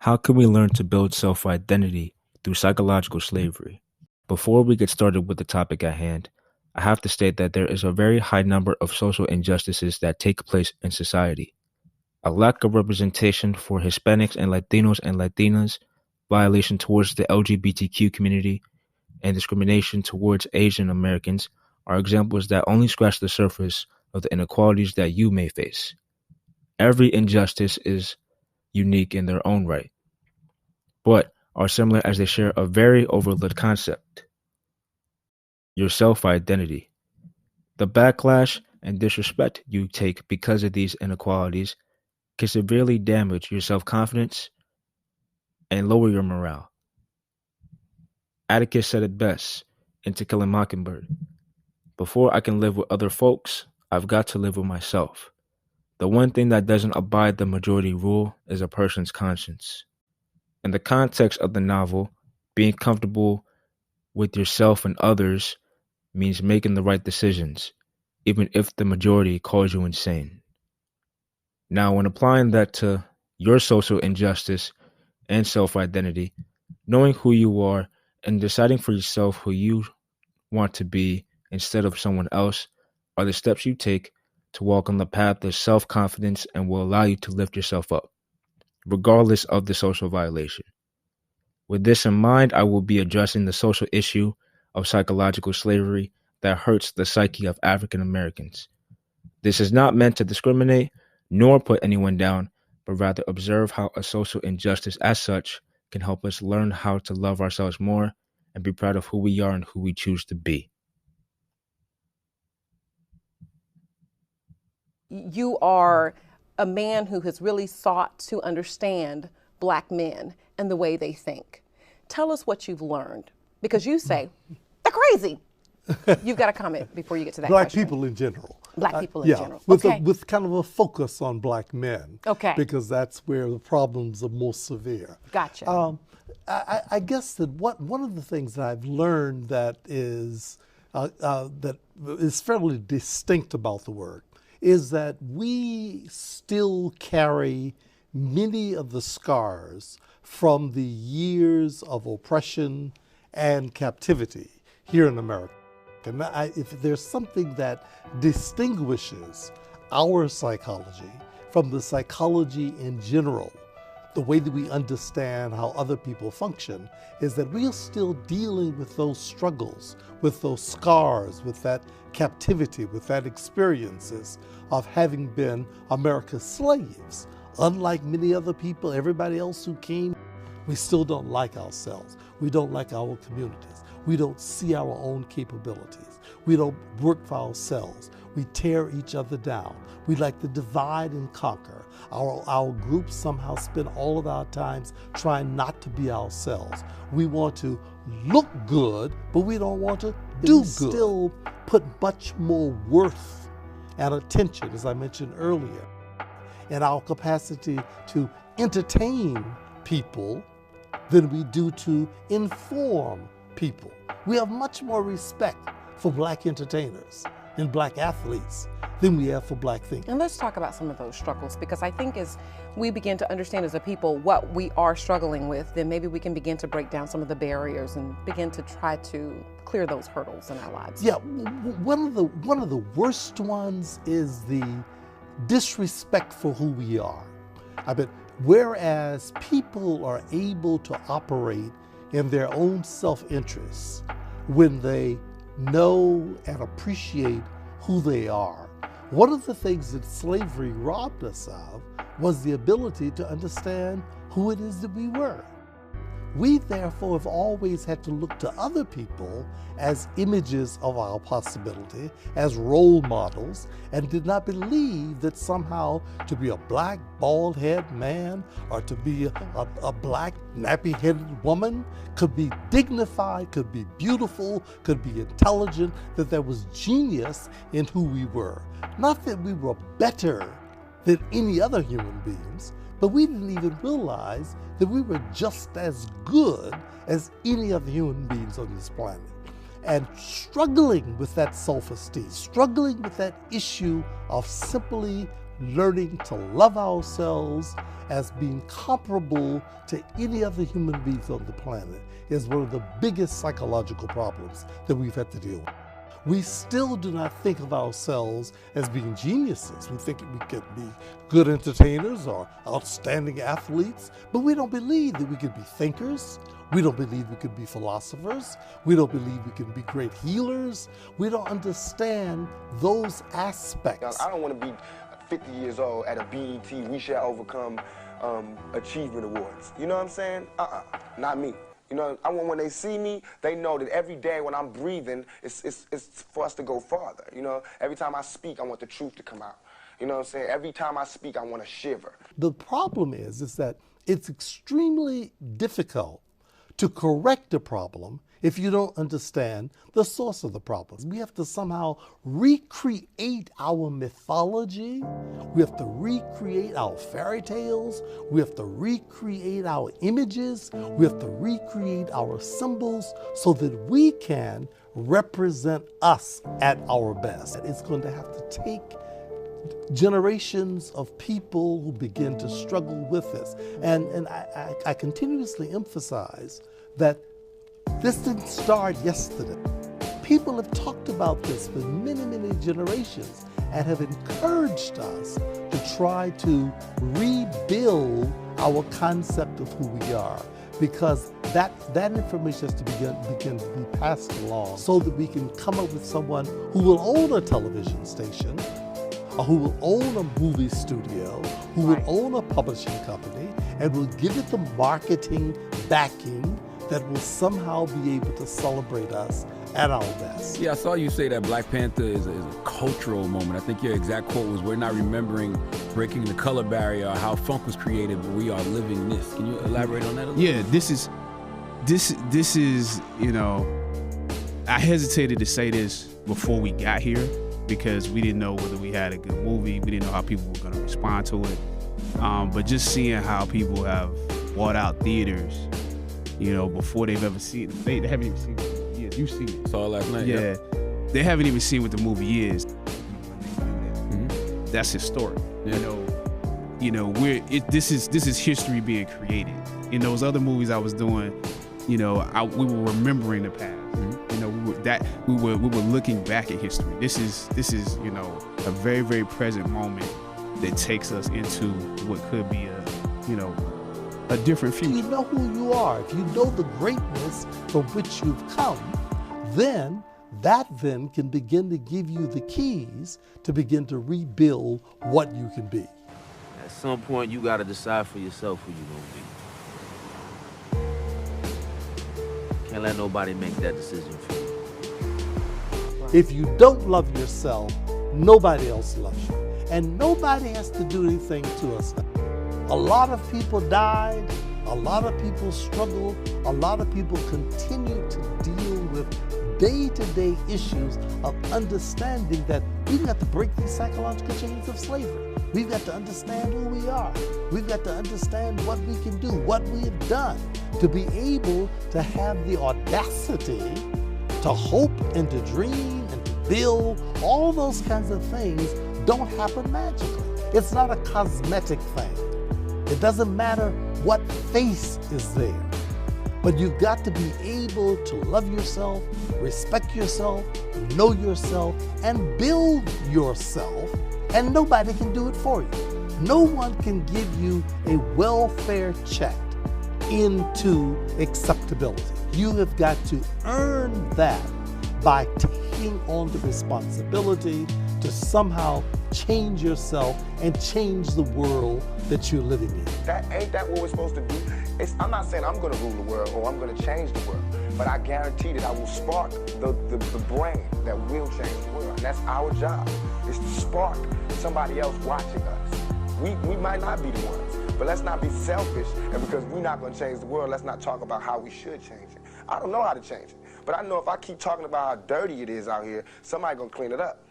How can we learn to build self-identity through psychological slavery? Before we get started with the topic at hand, I have to state that there is a very high number of social injustices that take place in society. A lack of representation for Hispanics and Latinas, violation towards the LGBTQ community, and discrimination towards Asian Americans are examples that only scratch the surface of the inequalities that you may face. Every injustice is unique in their own right, but are similar as they share a very overlooked concept: your self-identity. The backlash and disrespect you take because of these inequalities can severely damage your self-confidence and lower your morale. Atticus said it best in To Kill a Mockingbird: "Before I can live with other folks, I've got to live with myself." The one thing that doesn't abide the majority rule is a person's conscience. In the context of the novel, being comfortable with yourself and others means making the right decisions, even if the majority calls you insane. Now, when applying that to your social injustice and self-identity, knowing who you are and deciding for yourself who you want to be instead of someone else are the steps you take to walk on the path of self-confidence and will allow you to lift yourself up, regardless of the social violation. With this in mind, I will be addressing the social issue of psychological slavery that hurts the psyche of African Americans. This is not meant to discriminate nor put anyone down, but rather observe how a social injustice as such can help us learn how to love ourselves more and be proud of who we are and who we choose to be. You are a man who has really sought to understand Black men and the way they think. Tell us what you've learned, because you say they're crazy. You've got a comment before you get to that Black question. people in general. Black people in general. With, Okay. with kind of a focus on Black men. Okay. Because that's where the problems are most severe. Gotcha. I guess that one of the things that I've learned that is fairly distinct about the work is that we still carry many of the scars from the years of oppression and captivity here in America. And if there's something that distinguishes our psychology from the psychology in general, the way that we understand how other people function, is that we are still dealing with those struggles, with those scars, with that captivity, with that experiences of having been America's slaves. Unlike many other people, everybody else who came, we still don't like ourselves. We don't like our communities. We don't see our own capabilities. We don't work for ourselves. We tear each other down. We like to divide and conquer. Our groups somehow spend all of our times trying not to be ourselves. We want to look good, but we don't want to do good. We still put much more worth and attention, as I mentioned earlier, in our capacity to entertain people than we do to inform people. We have much more respect for Black entertainers and Black athletes than we have for Black thinkers. And let's talk about some of those struggles, because I think as we begin to understand as a people what we are struggling with, then maybe we can begin to break down some of the barriers and begin to try to clear those hurdles in our lives. Yeah, one of the worst ones is the disrespect for who we are. I bet whereas people are able to operate in their own self-interest when they know and appreciate who they are, one of the things that slavery robbed us of was the ability to understand who it is that we were. We therefore have always had to look to other people as images of our possibility, as role models, and did not believe that somehow to be a Black bald-headed man or to be a Black nappy-headed woman could be dignified, could be beautiful, could be intelligent, that there was genius in who we were. Not that we were better than any other human beings, but we didn't even realize that we were just as good as any other human beings on this planet. And struggling with that self-esteem, struggling with that issue of simply learning to love ourselves as being comparable to any other human beings on the planet is one of the biggest psychological problems that we've had to deal with. We still do not think of ourselves as being geniuses. We think we could be good entertainers or outstanding athletes, but we don't believe that we could be thinkers. We don't believe we could be philosophers. We don't believe we can be great healers. We don't understand those aspects. I don't want to be 50 years old at a BET We Shall Overcome Achievement Awards. You know what I'm saying? Not me. You know, I want when they see me, they know that every day when I'm breathing, it's for us to go farther. You know, every time I speak, I want the truth to come out. You know what I'm saying? Every time I speak, I want to shiver. The problem is that it's extremely difficult to correct a problem if you don't understand the source of the problem. We have to somehow recreate our mythology. We have to recreate our fairy tales. We have to recreate our images. We have to recreate our symbols so that we can represent us at our best. It's going to have to take generations of people who begin to struggle with this. And I continuously emphasize that this didn't start yesterday. People have talked about this for many, many generations and have encouraged us to try to rebuild our concept of who we are, because that information has to begin to be passed along so that we can come up with someone who will own a television station, or who will own a movie studio, who will own a publishing company, and will give it the marketing backing that will somehow be able to celebrate us at our best. Yeah, I saw you say that Black Panther is a cultural moment. I think your exact quote was, "We're not remembering breaking the color barrier or how funk was created, but we are living this." Can you elaborate on that a little? Yeah, this is, you know, I hesitated to say this before we got here because we didn't know whether we had a good movie. We didn't know how people were going to respond to it. But just seeing how people have bought out theaters, you know, before they've ever seen it. They haven't even seen it. Yeah, you've seen it. Saw it last night. Yeah. They haven't even seen what the movie is. Mm-hmm. That's historic. Yeah. You know, this is history being created. In those other movies I was doing, you know, we were remembering the past. Mm-hmm. You know, we were looking back at history. This is, you know, a very, very present moment that takes us into what could be a different future. If you know who you are, if you know the greatness from which you've come, then that can begin to give you the keys to begin to rebuild what you can be. At some point, you got to decide for yourself who you're going to be. Can't let nobody make that decision for you. If you don't love yourself, nobody else loves you. And nobody has to do anything to us. A lot of people died, a lot of people struggle, a lot of people continue to deal with day-to-day issues of understanding that we've got to break these psychological chains of slavery. We've got to understand who we are. We've got to understand what we can do, what we have done, to be able to have the audacity to hope and to dream and to build. All those kinds of things don't happen magically. It's not a cosmetic thing. It doesn't matter what face is there, but you've got to be able to love yourself, respect yourself, know yourself, and build yourself, and nobody can do it for you. No one can give you a welfare check into acceptability. You have got to earn that by taking on the responsibility to somehow change yourself and change the world that you're living in. Ain't that what we're supposed to do? I'm not saying I'm going to rule the world or I'm going to change the world, but I guarantee that I will spark the brain that will change the world. And that's our job, is to spark somebody else watching us. We might not be the ones, but let's not be selfish, and because we're not going to change the world, let's not talk about how we should change it. I don't know how to change it, but I know if I keep talking about how dirty it is out here, somebody's going to clean it up.